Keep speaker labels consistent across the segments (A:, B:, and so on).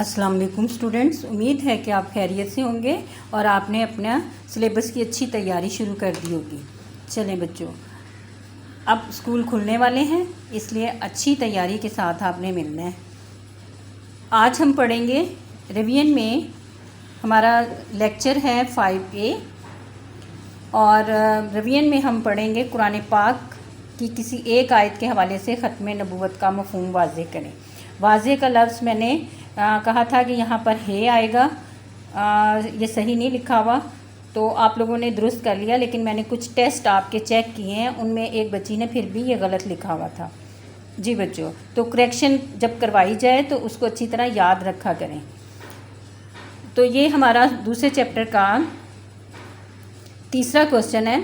A: السلام علیکم اسٹوڈنٹس، امید ہے کہ آپ خیریت سے ہوں گے اور آپ نے اپنا سلیبس کی اچھی تیاری شروع کر دی ہوگی۔ چلیں بچوں، اب اسکول کھلنے والے ہیں، اس لیے اچھی تیاری کے ساتھ آپ نے ملنا ہے۔ آج ہم پڑھیں گے ریویژن میں، ہمارا لیکچر ہے 5A اور ریویژن میں ہم پڑھیں گے قرآن پاک کی کسی ایک آیت کے حوالے سے ختم نبوت کا مفہوم واضح کریں۔ واضح کا لفظ میں نے کہا تھا کہ یہاں پر ہے آئے گا، یہ صحیح نہیں لکھا ہوا، تو آپ لوگوں نے درست کر لیا، لیکن میں نے کچھ ٹیسٹ آپ کے چیک کیے ہیں، ان میں ایک بچی نے پھر بھی یہ غلط لکھا ہوا تھا۔ جی بچوں، تو کریکشن جب کروائی جائے تو اس کو اچھی طرح یاد رکھا کریں۔ تو یہ ہمارا دوسرے چیپٹر کا تیسرا کوسچن ہے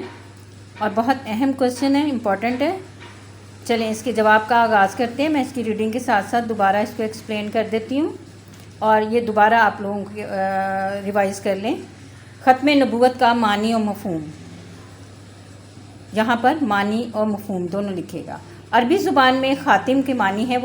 A: اور بہت اہم کوسچن ہے، امپورٹنٹ ہے۔ چلیں اس کے جواب کا آغاز کرتے ہیں۔ میں اس کی ریڈنگ کے ساتھ ساتھ دوبارہ اس کو ایکسپلین کر دیتی ہوں اور یہ دوبارہ آپ لوگوں کو ریوائز کر لیں۔ ختم نبوت کا معنی اور مفہوم، یہاں پر معنی اور مفہوم دونوں لکھے گا۔ عربی زبان میں خاتم کے معنی ہے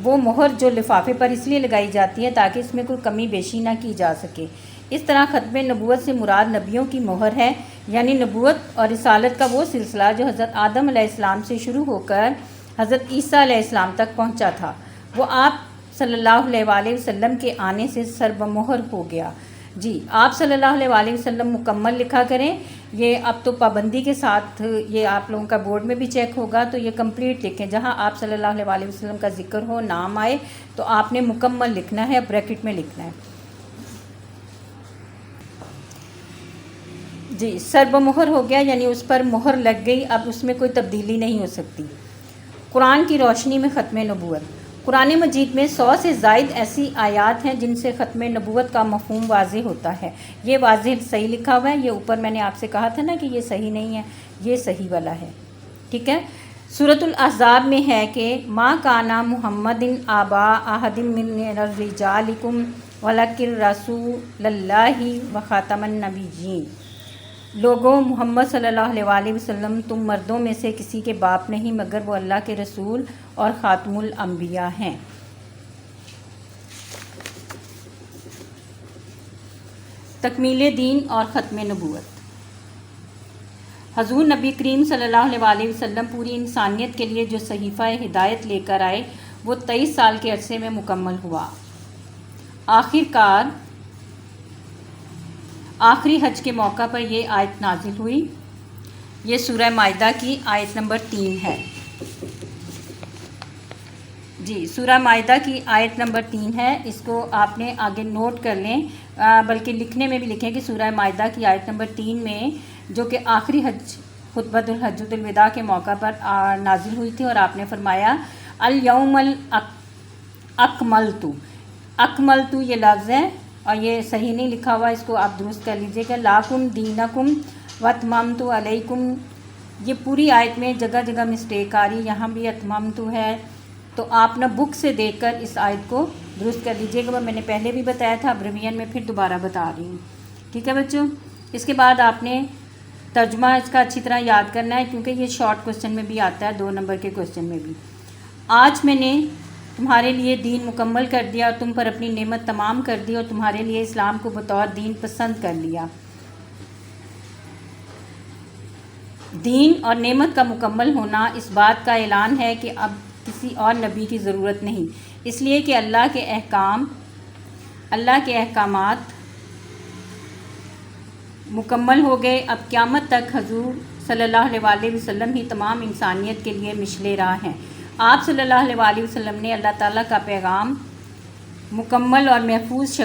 A: وہ مہر جو لفافے پر اس لیے لگائی جاتی ہے تاکہ اس میں کوئی کمی بیشی نہ کی جا سکے۔ اس طرح ختم نبوت سے مراد نبیوں کی مہر ہے، یعنی نبوت اور رسالت کا وہ سلسلہ جو حضرت آدم علیہ السلام سے شروع ہو کر حضرت عیسیٰ علیہ السلام تک پہنچا تھا، وہ آپ صلی اللہ علیہ وآلہ وسلم کے آنے سے سر بمہر ہو گیا۔ جی، آپ صلی اللہ علیہ وآلہ وسلم مکمل لکھا کریں۔ یہ اب تو پابندی کے ساتھ یہ آپ لوگوں کا بورڈ میں بھی چیک ہوگا، تو یہ کمپلیٹ لکھیں۔ جہاں آپ صلی اللہ علیہ وآلہ وسلم کا ذکر ہو، نام آئے، تو آپ نے مکمل لکھنا ہے، بریکٹ میں لکھنا ہے۔ جی، سر بمہر ہو گیا یعنی اس پر مہر لگ گئی، اب اس میں کوئی تبدیلی نہیں ہو سکتی۔ قرآن کی روشنی میں ختم نبوت، قرآن مجید میں 100 سے زائد ایسی آیات ہیں جن سے ختم نبوت کا مفہوم واضح ہوتا ہے۔ یہ واضح صحیح لکھا ہوا ہے، یہ اوپر میں نے آپ سے کہا تھا نا کہ یہ صحیح نہیں ہے، یہ صحیح والا ہے، ٹھیک ہے۔ سورۃ الاحزاب میں ہے کہ ما کان محمد آبا احد من رجالکم ولکن رسول اللہ وخاتم النبیین۔ لوگوں، محمد صلی اللہ علیہ وآلہ وسلم تم مردوں میں سے کسی کے باپ نہیں مگر وہ اللہ کے رسول اور خاتم الانبیاء ہیں۔ تکمیل دین اور ختم نبوت، حضور نبی کریم صلی اللہ علیہ وآلہ وسلم پوری انسانیت کے لیے جو صحیفہ ہدایت لے کر آئے وہ 23 سال کے عرصے میں مکمل ہوا۔ آخری حج کے موقع پر یہ آیت نازل ہوئی۔ یہ سورہ مائدہ کی آیت نمبر 3 ہے۔ جی، سورہ مائدہ کی آیت نمبر 3 ہے، اس کو آپ نے آگے نوٹ کر لیں، بلکہ لکھنے میں بھی لکھیں کہ سورہ مائدہ کی آیت نمبر 3 میں جو کہ آخری حج خطبۃ الحجۃ الوداع کے موقع پر نازل ہوئی تھی، اور آپ نے فرمایا الیوم اکملت یہ لفظ ہے اور یہ صحیح نہیں لکھا ہوا، اس کو آپ درست کر لیجئے گا۔ لاکم دینکم واتممت علیکم، یہ پوری آیت میں جگہ جگہ مسٹیک آ رہی، یہاں بھی اتممت ہے، تو آپ نہ بک سے دیکھ کر اس آیت کو درست کر لیجئے گا۔ میں نے پہلے بھی بتایا تھا، اب ریویژن میں پھر دوبارہ بتا رہی ہوں، ٹھیک ہے بچوں۔ اس کے بعد آپ نے ترجمہ اس کا اچھی طرح یاد کرنا ہے، کیونکہ یہ شارٹ کوسچن میں بھی آتا ہے، 2 نمبر کے کوسچن میں بھی۔ آج میں نے تمہارے لیے دین مکمل کر دیا اور تم پر اپنی نعمت تمام کر دی اور تمہارے لیے اسلام کو بطور دین پسند کر لیا۔ دین اور نعمت کا مکمل ہونا اس بات کا اعلان ہے کہ اب کسی اور نبی کی ضرورت نہیں، اس لیے کہ اللہ کے احکامات مکمل ہو گئے۔ اب قیامت تک حضور صلی اللہ علیہ وآلہ وسلم ہی تمام انسانیت کے لیے مشعل راہ ہیں۔ آپ صلی اللہ علیہ وآلہ وسلم نے اللہ تعالیٰ کا پیغام مکمل اور محفوظ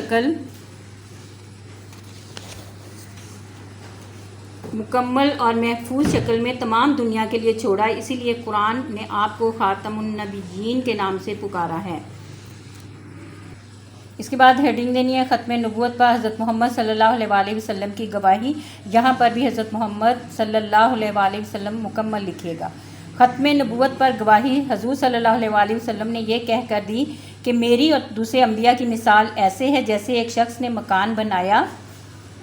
A: شکل میں تمام دنیا کے لیے چھوڑا، اسی لیے قرآن نے آپ کو خاتم النبیین کے نام سے پکارا ہے۔ اس کے بعد ہیڈنگ دینی ہے ختم نبوت پر حضرت محمد صلی اللہ علیہ وآلہ وسلم کی گواہی، یہاں پر بھی حضرت محمد صلی اللہ علیہ وآلہ وسلم مکمل لکھیے گا۔ ختم نبوت پر گواہی، حضور صلی اللہ علیہ وآلہ وسلم نے یہ کہہ کر دی کہ میری اور دوسرے انبیاء کی مثال ایسے ہے جیسے ایک شخص نے مکان بنایا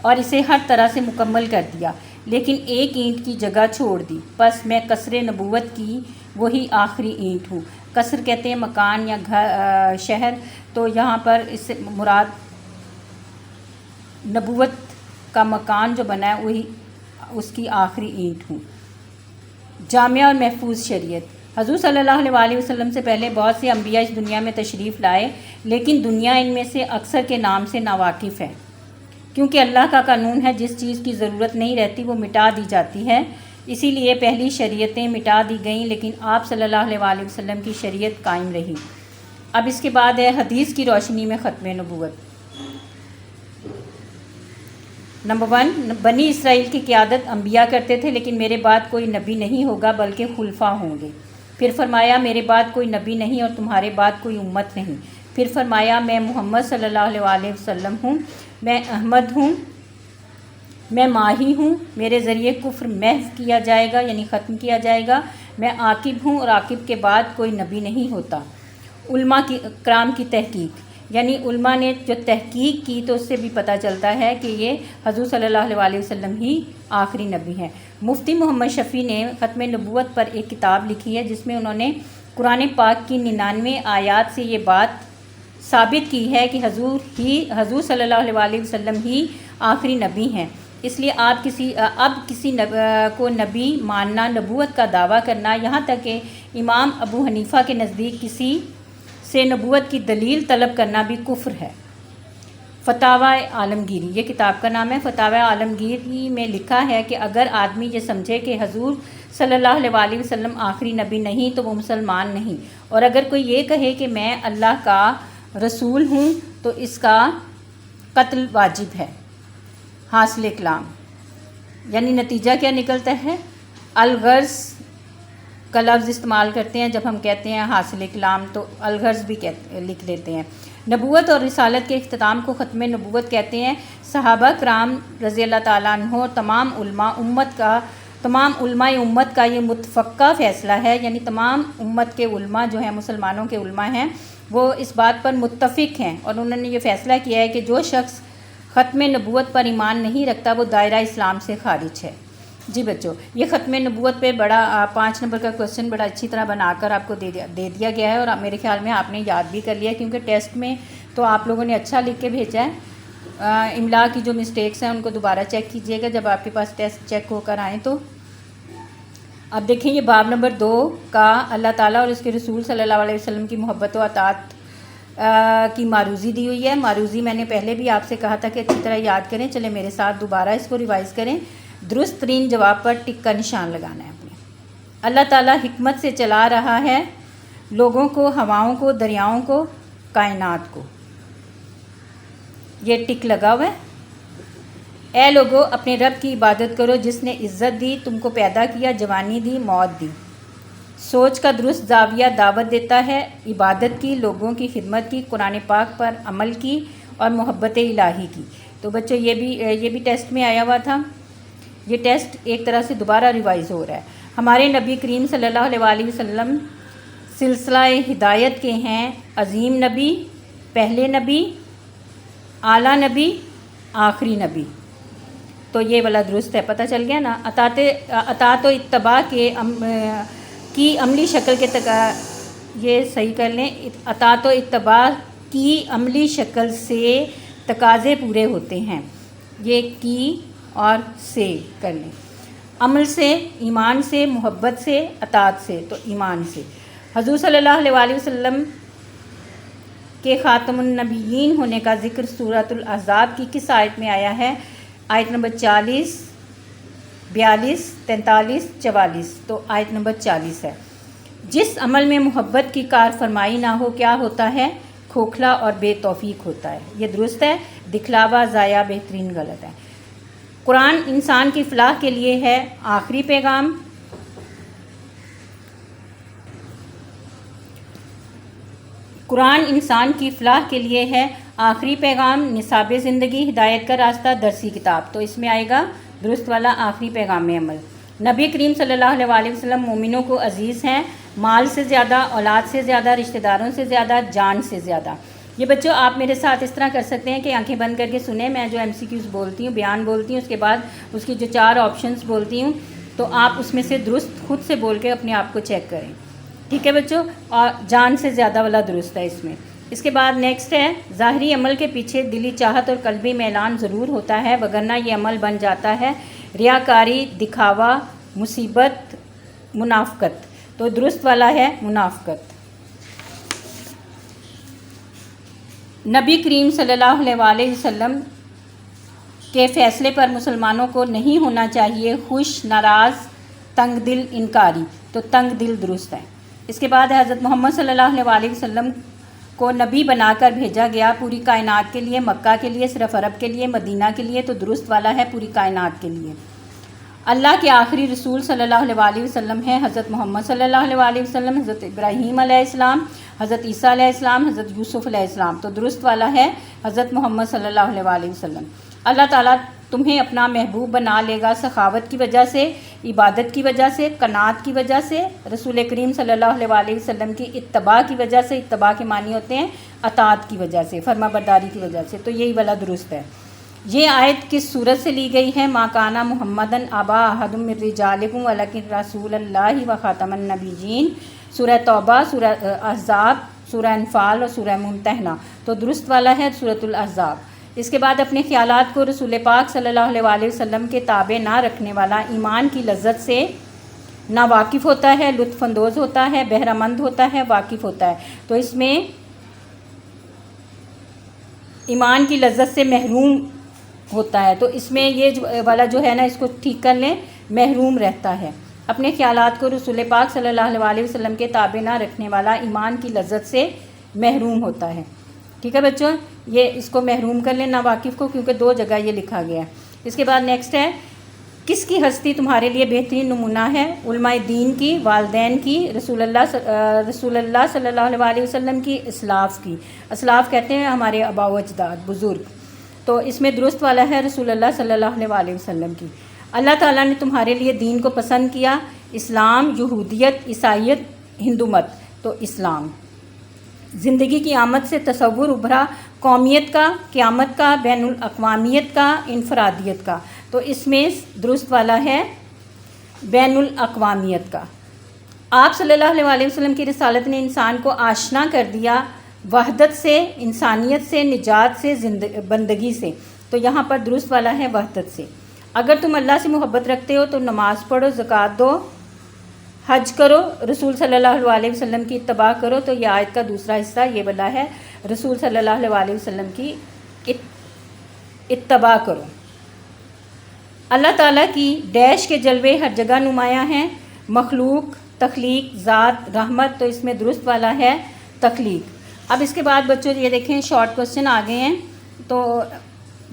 A: اور اسے ہر طرح سے مکمل کر دیا، لیکن ایک اینٹ کی جگہ چھوڑ دی، پس میں قصر نبوت کی وہی آخری اینٹ ہوں۔ قصر کہتے ہیں مکان یا گھر، شہر، تو یہاں پر اس سے مراد نبوت کا مکان جو بنا ہے وہی اس کی آخری اینٹ ہوں۔ جامع اور محفوظ شریعت۔ حضور صلی اللہ علیہ وسلم سے پہلے بہت سے انبیاء اس دنیا میں تشریف لائے، لیکن دنیا ان میں سے اکثر کے نام سے ناواقف ہے، کیونکہ اللہ کا قانون ہے جس چیز کی ضرورت نہیں رہتی وہ مٹا دی جاتی ہے۔ اسی لیے پہلی شریعتیں مٹا دی گئیں، لیکن آپ صلی اللہ علیہ وسلم کی شریعت قائم رہی۔ اب اس کے بعد ہے حدیث کی روشنی میں ختم نبوت۔ نمبر 1، بنی اسرائیل کی قیادت انبیاء کرتے تھے، لیکن میرے بعد کوئی نبی نہیں ہوگا بلکہ خلفاء ہوں گے۔ پھر فرمایا میرے بعد کوئی نبی نہیں اور تمہارے بعد کوئی امت نہیں۔ پھر فرمایا میں محمد صلی اللہ علیہ وسلم ہوں، میں احمد ہوں، میں ماہی ہوں، میرے ذریعے کفر محو کیا جائے گا یعنی ختم کیا جائے گا، میں عاقب ہوں اور عاقب کے بعد کوئی نبی نہیں ہوتا۔ علماء کرام کی تحقیق، یعنی علماء نے جو تحقیق کی تو اس سے بھی پتہ چلتا ہے کہ یہ حضور صلی اللہ علیہ وسلم ہی آخری نبی ہیں۔ مفتی محمد شفیع نے ختم نبوت پر ایک کتاب لکھی ہے جس میں انہوں نے قرآن پاک کی 99 آیات سے یہ بات ثابت کی ہے کہ حضور صلی اللہ علیہ وسلم ہی آخری نبی ہیں۔ اس لیے اب کسی کو نبی ماننا، نبوت کا دعویٰ کرنا، یہاں تک کہ امام ابو حنیفہ کے نزدیک کسی سے نبوت کی دلیل طلب کرنا بھی کفر ہے۔ فتاوی عالمگیری، یہ کتاب کا نام ہے۔ فتاوی عالمگیری میں لکھا ہے کہ اگر آدمی یہ سمجھے کہ حضور صلی اللہ علیہ وسلم آخری نبی نہیں تو وہ مسلمان نہیں، اور اگر کوئی یہ کہے کہ میں اللہ کا رسول ہوں تو اس کا قتل واجب ہے۔ حاصل کلام، یعنی نتیجہ کیا نکلتا ہے؟ الغرض کا لفظ استعمال کرتے ہیں جب ہم کہتے ہیں حاصل کلام، تو الغرض بھی لکھ لیتے ہیں۔ نبوت اور رسالت کے اختتام کو ختم نبوت کہتے ہیں۔ صحابہ کرام رضی اللہ تعالیٰ عنہ اور تمام علماء امت کا یہ متفقہ فیصلہ ہے، یعنی تمام امت کے علماء جو ہیں، مسلمانوں کے علماء ہیں، وہ اس بات پر متفق ہیں اور انہوں نے یہ فیصلہ کیا ہے کہ جو شخص ختم نبوت پر ایمان نہیں رکھتا وہ دائرہ اسلام سے خارج ہے۔ جی بچوں، یہ ختم نبوت پہ 5 نمبر کا کوسچن بڑا اچھی طرح بنا کر آپ کو دے دیا گیا ہے، اور میرے خیال میں آپ نے یاد بھی کر لیا، کیونکہ ٹیسٹ میں تو آپ لوگوں نے اچھا لکھ کے بھیجا ہے۔ املا کی جو مسٹیکس ہیں ان کو دوبارہ چیک کیجئے گا جب آپ کے پاس ٹیسٹ چیک ہو کر آئیں تو۔ اب دیکھیں یہ باب نمبر 2 کا اللہ تعالیٰ اور اس کے رسول صلی اللہ علیہ وسلم کی محبت و اطاعت کی معروضی دی ہوئی ہے۔ معروضی میں نے پہلے بھی آپ سے کہا تھا کہ اچھی طرح یاد کریں، چلیں میرے ساتھ دوبارہ اس کو ریوائز کریں۔ درست ترین جواب پر ٹک کا نشان لگانا ہے اپنے۔ اللہ تعالیٰ حکمت سے چلا رہا ہے لوگوں کو، ہواؤں کو، دریاؤں کو، کائنات کو۔ یہ ٹک لگا ہوا ہے۔ اے لوگو اپنے رب کی عبادت کرو جس نے عزت دی، تم کو پیدا کیا، جوانی دی، موت دی۔ سوچ کا درست زاویہ دعوت دیتا ہے عبادت کی، لوگوں کی خدمت کی، قرآن پاک پر عمل کی اور محبت الہی کی۔ تو بچوں یہ بھی ٹیسٹ میں آیا ہوا تھا۔ یہ ٹیسٹ ایک طرح سے دوبارہ ریوائز ہو رہا ہے۔ ہمارے نبی کریم صلی اللہ علیہ وسلم سلسلہ ہدایت کے ہیں، عظیم نبی، پہلے نبی، اعلیٰ نبی، آخری نبی۔ تو یہ والا درست ہے، پتہ چل گیا نا۔ اطاعت و اتباع کی عملی شکل کے یہ صحیح کر لیں، اطاعت و اتباع کی عملی شکل سے تقاضے پورے ہوتے ہیں۔ یہ کی اور سے کر لیں، عمل سے، ایمان سے، محبت سے، اطاعت سے، تو ایمان سے۔ حضور صلی اللہ علیہ وسلم کے خاتم النبیین ہونے کا ذکر سورۃ الاحزاب کی کس آیت میں آیا ہے؟ آیت نمبر 40، 42، 43، 44۔ تو آیت نمبر 40 ہے۔ جس عمل میں محبت کی کار فرمائی نہ ہو کیا ہوتا ہے؟ کھوکھلا اور بے توفیق ہوتا ہے۔ یہ درست ہے، دکھلاوا، ضائع، بہترین غلط ہے۔ قرآن انسان کی فلاح کے لیے ہے آخری پیغام۔ قرآن انسان کی فلاح کے لیے ہے آخری پیغام، نصاب زندگی، ہدایت کا راستہ، درسی کتاب۔ تو اس میں آئے گا درست والا آخری پیغام عمل۔ نبی کریم صلی اللہ علیہ وسلم مومنوں کو عزیز ہیں، مال سے زیادہ، اولاد سے زیادہ، رشتہ داروں سے زیادہ، جان سے زیادہ۔ یہ بچوں آپ میرے ساتھ اس طرح کر سکتے ہیں کہ آنکھیں بند کر کے سنیں، میں جو MCQs بولتی ہوں، بیان بولتی ہوں، اس کے بعد اس کی جو 4 آپشنز بولتی ہوں، تو آپ اس میں سے درست خود سے بول کے اپنے آپ کو چیک کریں، ٹھیک ہے بچوں؟ اور جان سے زیادہ والا درست ہے اس میں۔ اس کے بعد نیکسٹ ہے ظاہری عمل کے پیچھے دلی چاہت اور قلبی میلان ضرور ہوتا ہے، وگرنہ یہ عمل بن جاتا ہے ریاکاری، دکھاوا، مصیبت، منافقت۔ تو درست والا ہے منافقت۔ نبی کریم صلی اللہ علیہ وسلم کے فیصلے پر مسلمانوں کو نہیں ہونا چاہیے خوش، ناراض، تنگ دل، انکاری۔ تو تنگ دل درست ہے۔ اس کے بعد حضرت محمد صلی اللہ علیہ وسلم کو نبی بنا کر بھیجا گیا پوری کائنات کے لیے، مکہ کے لیے، صرف عرب کے لیے، مدینہ کے لیے۔ تو درست والا ہے پوری کائنات کے لیے۔ اللہ کے آخری رسول صلی اللہ علیہ وسلم ہیں حضرت محمد صلی اللہ علیہ وسلم، حضرت ابراہیم علیہ السلام، حضرت عیسیٰ علیہ السلام، حضرت یوسف علیہ السلام۔ تو درست والا ہے حضرت محمد صلی اللہ علیہ وسلم۔ اللہ تعالیٰ تمہیں اپنا محبوب بنا لے گا سخاوت کی وجہ سے، عبادت کی وجہ سے، قناعت کی وجہ سے، رسول کریم صلی اللہ علیہ وسلم کی اتباع کی وجہ سے۔ اتباع کے معنی ہوتے ہیں اطاعت کی وجہ سے، فرما برداری کی وجہ سے۔ تو یہی والا درست ہے۔ یہ آیت کس سورت سے لی گئی ہے؟ ما کان محمدًا ابا احد من رجالکم ولکن رسول اللہ و خاتم النبیین، سورہ توبہ، سورہ احزاب، سورہ انفال اور سورہ ممتحنہ۔ تو درست والا ہے سورۃ الاحزاب۔ اس کے بعد اپنے خیالات کو رسول پاک صلی اللہ علیہ وسلم کے تابع نہ رکھنے والا ایمان کی لذت سے نا واقف ہوتا ہے، لطف اندوز ہوتا ہے، بہرہ مند ہوتا ہے، واقف ہوتا ہے۔ تو اس میں ایمان کی لذت سے محروم ہوتا ہے۔ تو اس میں یہ والا جو ہے نا، اس کو ٹھیک کر لیں، محروم رہتا ہے۔ اپنے خیالات کو رسول پاک صلی اللہ علیہ وسلم کے تابع نہ رکھنے والا ایمان کی لذت سے محروم ہوتا ہے۔ ٹھیک ہے بچوں، یہ اس کو محروم کر لیں نا واقف کو، کیونکہ دو جگہ یہ لکھا گیا ہے۔ اس کے بعد نیکسٹ ہے کس کی ہستی تمہارے لیے بہترین نمونہ ہے؟ علماء دین کی، والدین کی، رسول اللہ صلی اللہ علیہ وسلم کی، اسلاف کی۔ اسلاف کہتے ہیں ہمارے آباء و اجداد، بزرگ۔ تو اس میں درست والا ہے رسول اللہ صلی اللہ علیہ وسلم کی۔ اللہ تعالیٰ نے تمہارے لیے دین کو پسند کیا، اسلام، یہودیت، عیسائیت، ہندو مت۔ تو اسلام۔ زندگی کی آمد سے تصور ابھرا قومیت کا، قیامت کا، بین الاقوامیت کا، انفرادیت کا۔ تو اس میں درست والا ہے بین الاقوامیت کا۔ آپ صلی اللہ علیہ وسلم کی رسالت نے انسان کو آشنا کر دیا وحدت سے، انسانیت سے، نجات سے، بندگی سے۔ تو یہاں پر درست والا ہے وحدت سے۔ اگر تم اللہ سے محبت رکھتے ہو تو نماز پڑھو، زکوٰۃ دو، حج کرو، رسول صلی اللہ علیہ وسلم کی اتباع کرو۔ تو یہ آیت کا دوسرا حصہ یہ والا ہے، رسول صلی اللہ علیہ وسلم کی اتباع کرو۔ اللہ تعالیٰ کی ڈیش کے جلوے ہر جگہ نمایاں ہیں، مخلوق، تخلیق، ذات، رحمت۔ تو اس میں درست والا ہے تخلیق۔ اب اس کے بعد بچوں یہ دیکھیں شارٹ کوسچن آ گئے ہیں، تو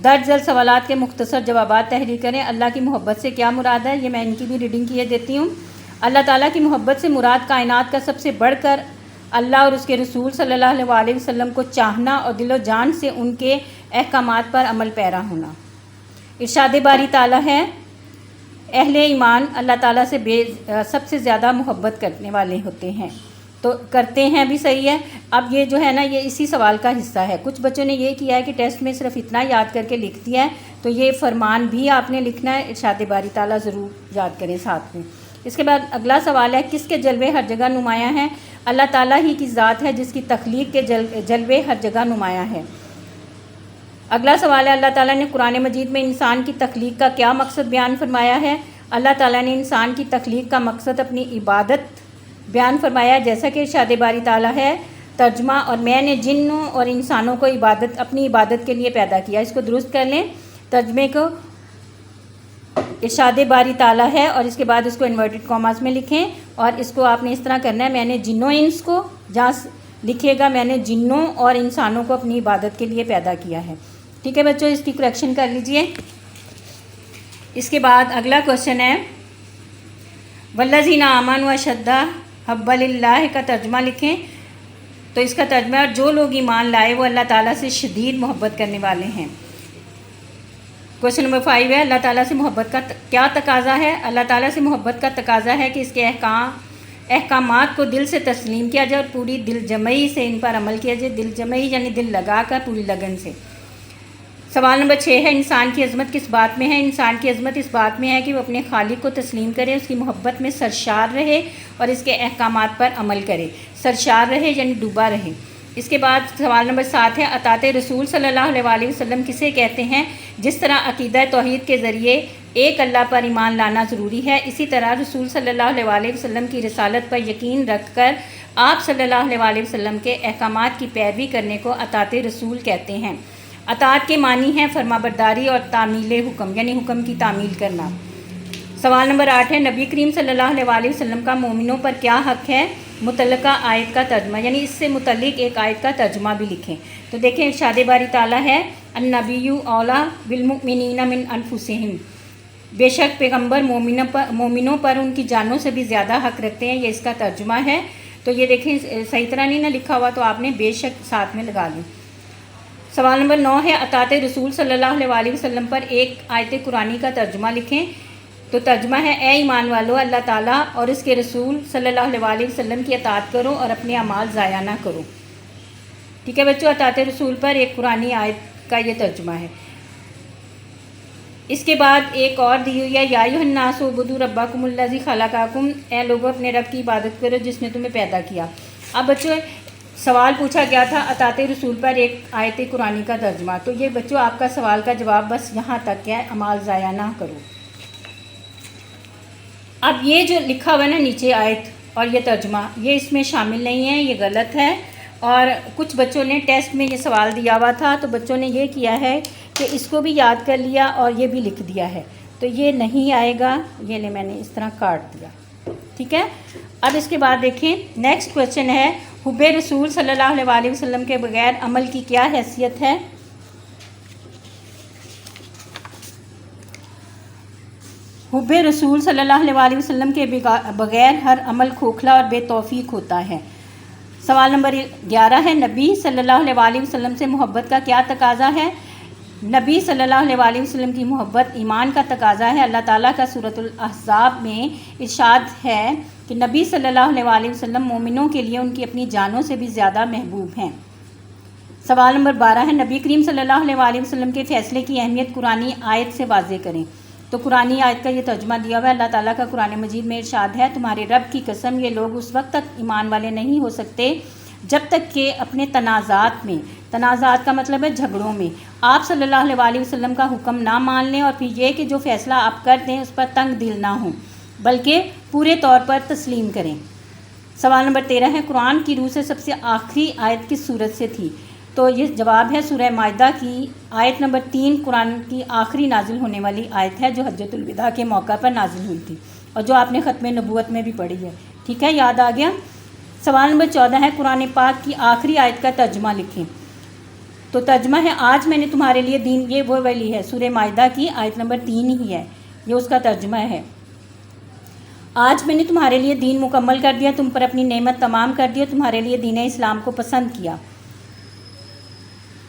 A: درج ذیل سوالات کے مختصر جوابات تحریر کریں۔ اللہ کی محبت سے کیا مراد ہے؟ یہ میں ان کی بھی ریڈنگ کیے دیتی ہوں۔ اللہ تعالیٰ کی محبت سے مراد کائنات کا سب سے بڑھ کر اللہ اور اس کے رسول صلی اللہ علیہ وسلم کو چاہنا اور دل و جان سے ان کے احکامات پر عمل پیرا ہونا۔ ارشاد باری تعالیٰ ہے اہل ایمان اللہ تعالیٰ سے سب سے زیادہ محبت کرنے والے ہوتے ہیں۔ تو کرتے ہیں بھی صحیح ہے۔ اب یہ جو ہے نا، یہ اسی سوال کا حصہ ہے۔ کچھ بچوں نے یہ کیا ہے کہ ٹیسٹ میں صرف اتنا یاد کر کے لکھ دیا ہے، تو یہ فرمان بھی آپ نے لکھنا ہے، ارشاد باری تعالیٰ ضرور یاد کریں ساتھ میں۔ اس کے بعد اگلا سوال ہے کس کے جلوے ہر جگہ نمایاں ہیں؟ اللہ تعالیٰ ہی کی ذات ہے جس کی تخلیق کے جلوے ہر جگہ نمایاں ہے۔ اگلا سوال ہے اللہ تعالیٰ نے قرآن مجید میں انسان کی تخلیق کا کیا مقصد بیان فرمایا ہے؟ اللہ تعالیٰ نے انسان کی تخلیق کا مقصد اپنی عبادت بیان فرمایا ہے، جیسا کہ ارشاد باری تعالیٰ ہے ترجمہ، اور میں نے جنوں اور انسانوں کو اپنی عبادت کے لیے پیدا کیا۔ اس کو درست کر لیں، ترجمے کو ارشاد باری تعالیٰ ہے اور اس کے بعد اس کو انورٹڈ کاماز میں لکھیں، اور اس کو آپ نے اس طرح کرنا ہے، میں نے جنوں انس کو، جہاں لکھیے گا میں نے جنوں اور انسانوں کو اپنی عبادت کے لیے پیدا کیا ہے۔ ٹھیک ہے بچوں، اس کی کریکشن کر لیجئے۔ اس کے بعد اگلا کوشچن ہے والذین آمنوا اشد حبا للہ کا ترجمہ لکھیں۔ تو اس کا ترجمہ ہے جو لوگ ایمان لائے وہ اللہ تعالیٰ سے شدید محبت کرنے والے ہیں۔ کوشچن نمبر 5 ہے اللہ تعالیٰ سے محبت کا کیا تقاضا ہے؟ اللہ تعالیٰ سے محبت کا تقاضا ہے کہ اس کے احکامات کو دل سے تسلیم کیا جائے اور پوری دل جمعی سے ان پر عمل کیا جائے۔ دل جمعی یعنی دل لگا کر، پوری لگن سے۔ سوال نمبر 6 ہے انسان کی عظمت کس بات میں ہے؟ انسان کی عظمت اس بات میں ہے کہ وہ اپنے خالق کو تسلیم کرے، اس کی محبت میں سرشار رہے اور اس کے احکامات پر عمل کرے۔ سرشار رہے یعنی ڈوبا رہے۔ اس کے بعد سوال نمبر 7 ہے، اطاعت رسول صلی اللہ علیہ وسلم کسے کہتے ہیں؟ جس طرح عقیدہ توحید کے ذریعے ایک اللہ پر ایمان لانا ضروری ہے، اسی طرح رسول صلی اللہ علیہ وسلم کی رسالت پر یقین رکھ کر آپ صلی اللہ علیہ وسلم کے احکامات کی پیروی کرنے کو اطاعت رسول کہتے ہیں۔ اطاعت کے معنی ہیں فرما برداری اور تعمیل حکم، یعنی حکم کی تعمیل کرنا۔ سوال نمبر 8 ہے، نبی کریم صلی اللہ علیہ وسلم کا مومنوں پر کیا حق ہے؟ متعلقہ آیت کا ترجمہ، یعنی اس سے متعلق ایک آیت کا ترجمہ بھی لکھیں۔ تو دیکھیں ارشاد باری تعالیٰ ہے، النبی اولیٰ بالمؤمنین من انفسہم، بے شک پیغمبر مومنوں پر ان کی جانوں سے بھی زیادہ حق رکھتے ہیں، یہ اس کا ترجمہ ہے۔ تو یہ دیکھیں صحیح طرح نہیں نہ لکھا ہوا، تو آپ نے بے شک ساتھ میں لگا لیں۔ سوال نمبر 9 ہے، اطاعت رسول صلی اللہ علیہ وسلم پر ایک آیت قرآنی کا ترجمہ لکھیں۔ تو ترجمہ ہے، اے ایمان والو، اللہ تعالیٰ اور اس کے رسول صلی اللہ علیہ وسلم کی اطاعت کرو اور اپنے اعمال ضائع نہ کرو۔ ٹھیک ہے بچوں، اطاعت رسول پر ایک قرآنی آیت کا یہ ترجمہ ہے۔ اس کے بعد ایک اور دی ہوئی ہے، یا ایھا الناس اعبدوا ربکم الذی خلقکم، اے لوگوں اپنے رب کی عبادت کرو جس نے تمہیں پیدا کیا۔ اب بچوں سوال پوچھا گیا تھا اطاعت رسول پر ایک آیت قرآنی کا ترجمہ، تو یہ بچوں آپ کا سوال کا جواب بس یہاں تک ہے، اعمال ضائع نہ کرو۔ اب یہ جو لکھا ہوا ہے نا نیچے آیت اور یہ ترجمہ، یہ اس میں شامل نہیں ہے، یہ غلط ہے۔ اور کچھ بچوں نے ٹیسٹ میں یہ سوال دیا ہوا تھا، تو بچوں نے یہ کیا ہے کہ اس کو بھی یاد کر لیا اور یہ بھی لکھ دیا ہے، تو یہ نہیں آئے گا، یہ لے میں نے اس طرح کاٹ دیا، ٹھیک ہے۔ اب اس کے بعد دیکھیں نیکسٹ کویشچن ہے، حب رسول صلی اللہ علیہ وسلم کے بغیر عمل کی کیا حیثیت ہے؟ حب رسول صلی اللہ علیہ وسلم کے بغیر ہر عمل کھوکھلا اور بے توفیق ہوتا ہے۔ سوال نمبر 11 ہے، نبی صلی اللہ علیہ وسلم سے محبت کا کیا تقاضا ہے؟ نبی صلی اللہ علیہ وسلم کی محبت ایمان کا تقاضا ہے۔ اللہ تعالیٰ کا سورۃ الاحزاب میں ارشاد ہے کہ نبی صلی اللہ علیہ وسلم مومنوں کے لیے ان کی اپنی جانوں سے بھی زیادہ محبوب ہیں۔ سوال نمبر 12 ہے، نبی کریم صلی اللہ علیہ وسلم کے فیصلے کی اہمیت قرآنی آیت سے واضح کریں۔ تو قرآنی آیت کا یہ ترجمہ دیا ہوا ہے، اللہ تعالیٰ کا قرآن مجید میں ارشاد ہے، تمہارے رب کی قسم یہ لوگ اس وقت تک ایمان والے نہیں ہو سکتے جب تک کہ اپنے تنازعات میں، تنازعات کا مطلب ہے جھگڑوں میں، آپ صلی اللہ علیہ وسلم کا حکم نہ مان لیں، اور پھر یہ کہ جو فیصلہ آپ کر دیں اس پر تنگ دل نہ ہوں بلکہ پورے طور پر تسلیم کریں۔ سوال نمبر 13 ہے، قرآن کی روح سے سب سے آخری آیت کس سورت سے تھی؟ تو یہ جواب ہے سورہ مائدہ کی آیت نمبر 3، قرآن کی آخری نازل ہونے والی آیت ہے جو حجۃ الوداع کے موقع پر نازل ہوئی تھی اور جو آپ نے ختم نبوت میں بھی پڑھی ہے، ٹھیک ہے، یاد آ گیا۔ سوال نمبر 14 ہے، قرآن پاک کی آخری آیت کا ترجمہ لکھیں۔ تو ترجمہ ہے، آج میں نے تمہارے لیے دین، یہ وہ والی ہے سورہ مائدہ کی آیت نمبر 3 ہی ہے، یہ اس کا ترجمہ ہے۔ آج میں نے تمہارے لیے دین مکمل کر دیا، تم پر اپنی نعمت تمام کر دیا، تمہارے لیے دین اسلام کو پسند کیا۔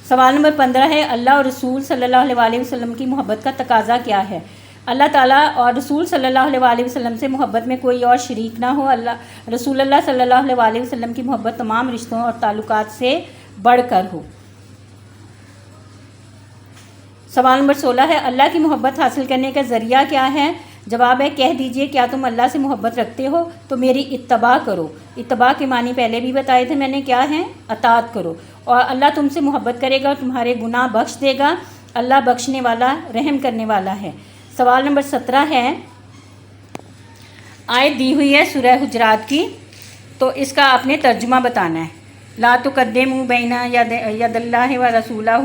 A: سوال نمبر 15 ہے، اللہ اور رسول صلی اللہ علیہ وسلم کی محبت کا تقاضا کیا ہے؟ اللہ تعالیٰ اور رسول صلی اللہ علیہ وسلم سے محبت میں کوئی اور شریک نہ ہو، رسول اللہ صلی اللہ علیہ وسلم کی محبت تمام رشتوں اور تعلقات سے بڑھ کر ہو۔ سوال نمبر 16 ہے، اللہ کی محبت حاصل کرنے کا ذریعہ کیا ہے؟ جواب ہے، کہہ دیجئے کیا تم اللہ سے محبت رکھتے ہو تو میری اتباع کرو۔ اتباع کے معنی پہلے بھی بتائے تھے میں نے، کیا ہے؟ اطاعت کرو، اور اللہ تم سے محبت کرے گا اور تمہارے گناہ بخش دے گا، اللہ بخشنے والا رحم کرنے والا ہے۔ سوال نمبر 17 ہے، آیت دی ہوئی ہے سورہ حجرات کی، تو اس کا آپ نے ترجمہ بتانا ہے۔ لا تقدموا بین ید اللہ و رسولہ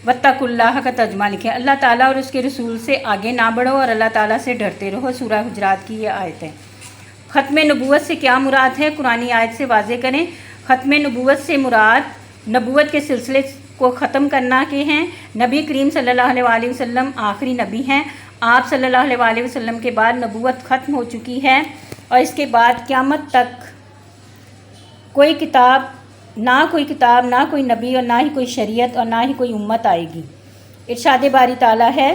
A: واتقوا اللہ کا ترجمہ لکھیں، اللہ تعالیٰ اور اس کے رسول سے آگے نہ بڑھو اور اللہ تعالیٰ سے ڈرتے رہو، سورہ حجرات کی یہ آیت ہے۔ ختم نبوت سے کیا مراد ہے؟ قرآنی آیت سے واضح کریں۔ ختم نبوت سے مراد نبوت کے سلسلے کو ختم کرنا کے ہیں۔ نبی کریم صلی اللہ علیہ وسلم آخری نبی ہیں، آپ صلی اللہ علیہ وسلم کے بعد نبوت ختم ہو چکی ہے، اور اس کے بعد قیامت تک کوئی کتاب، نہ کوئی نبی اور نہ ہی کوئی شریعت اور نہ ہی کوئی امت آئے گی۔ ارشاد باری تعالیٰ ہے،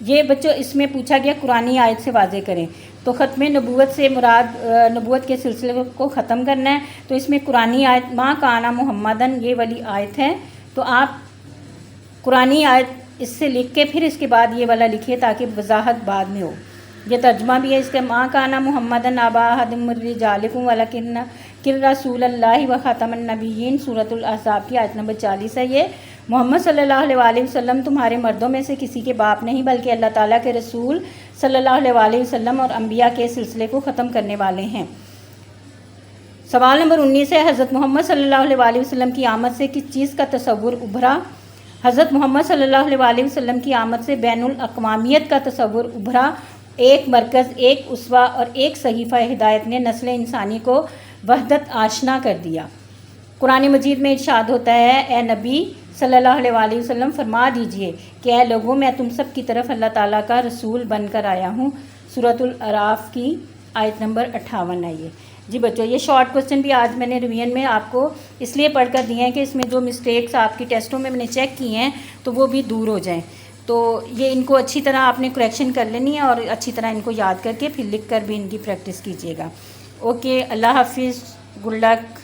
A: یہ بچوں اس میں پوچھا گیا قرآنی آیت سے واضح کریں، تو ختم نبوت سے مراد نبوت کے سلسلے کو ختم کرنا ہے، تو اس میں قرآنی آیت ما کان محمدن یہ والی آیت ہے، تو آپ قرآنی آیت اس سے لکھ کے پھر اس کے بعد یہ والا لکھیے تاکہ وضاحت بعد میں ہو۔ یہ ترجمہ بھی ہے اس کا، ما کان محمدن ابا احد من رجالکم ولکن کہ رسول اللہ و خاتم النبیین سورۃ الاحزاب کی آیت نمبر 40 ہے یہ۔ محمد صلی اللہ علیہ وآلہ وسلم تمہارے مردوں میں سے کسی کے باپ نہیں بلکہ اللہ تعالیٰ کے رسول صلی اللہ علیہ وآلہ وسلم اور انبیاء کے سلسلے کو ختم کرنے والے ہیں۔ سوال نمبر 19 ہے، حضرت محمد صلی اللہ علیہ وآلہ وسلم کی آمد سے کس چیز کا تصور ابھرا؟ حضرت محمد صلی اللہ علیہ وآلہ وسلم کی آمد سے بین الاقوامیت کا تصور ابھرا۔ ایک مرکز، ایک اسوہ اور ایک صحیفہ ہدایت نے نسل انسانی کو وحدت آشنا کر دیا۔ قرآن مجید میں ارشاد ہوتا ہے، اے نبی صلی اللہ علیہ وآلہ وسلم فرما دیجئے کہ اے لوگوں، میں تم سب کی طرف اللہ تعالیٰ کا رسول بن کر آیا ہوں۔ سورۃ الاعراف کی آیت نمبر 58 ہے یہ۔ جی بچوں، یہ شارٹ کوسچن بھی آج میں نے ریویژن میں آپ کو اس لیے پڑھ کر دیے ہیں کہ اس میں جو مسٹیکس آپ کی ٹیسٹوں میں نے چیک کی ہیں تو وہ بھی دور ہو جائیں۔ تو یہ ان کو اچھی طرح آپ نے کریکشن کر لینی ہے اور اچھی طرح ان کو یاد کر کے پھر لکھ کر بھی ان کی پریکٹس کیجیے گا۔ اوکے، اللہ حافظ، گڈ لک۔